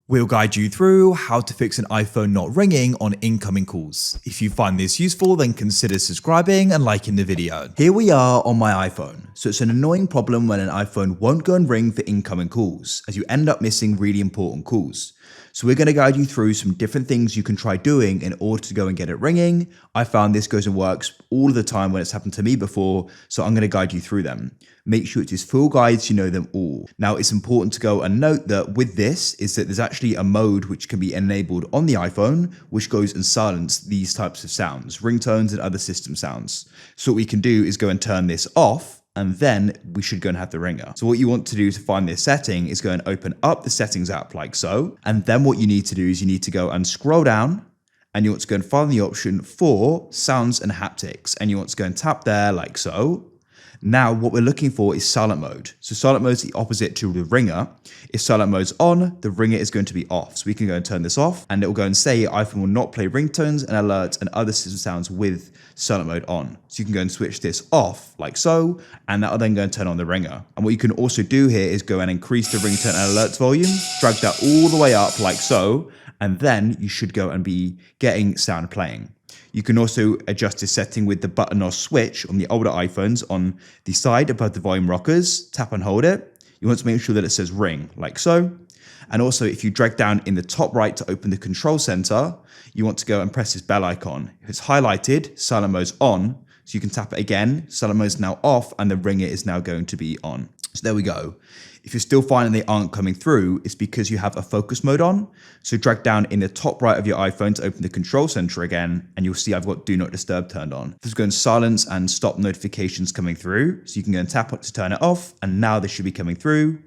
We'll guide you through how to fix an iPhone not ringing on incoming calls. If you find this useful, then consider subscribing and liking the video. Here we are on my iPhone. So it's an annoying problem when an iPhone won't go and ring for incoming calls, as you end up missing really important calls. So we're going to guide you through some different things you can try doing in order to go and get it ringing. I found this goes and works all of the time when it's happened to me before, so I'm going to guide you through them. Make sure it is full guides, you know them all. Now it's important to go and note that with this is that there's actually a mode which can be enabled on the iPhone, which goes and silence these types of sounds, ringtones and other system sounds. So what we can do is go and turn this off, and then we should go and have the ringer. So what you want to do to find this setting is go and open up the settings app like so. And then what you need to do is you need to go and scroll down, and you want to go and find the option for sounds and haptics. And you want to go and tap there like so. Now what we're looking for is silent mode. So silent mode is the opposite to the ringer. If silent mode's on, the ringer is going to be off. So we can go and turn this off, and it will go and say iPhone will not play ringtones and alerts and other system sounds with silent mode on. So you can go and switch this off like so, and that will then go and turn on the ringer. And what you can also do here is go and increase the ringtone and alerts volume, drag that all the way up like so, and then you should go and be getting sound playing. You can also adjust this setting with the button or switch on the older iPhones on the side above the volume rockers. Tap and hold it. You want to make sure that it says ring, like so. And also, if you drag down in the top right to open the control center, you want to go and press this bell icon. If it's highlighted, silent mode's on. So you can tap it again. Silent mode is now off, and the ringer is now going to be on. So there we go. If you're still finding they aren't coming through, it's because you have a focus mode on. So drag down in the top right of your iPhone to open the control center again, and you'll see I've got Do Not Disturb turned on. This is going to silence and stop notifications coming through. So you can go and tap it to turn it off, and now this should be coming through.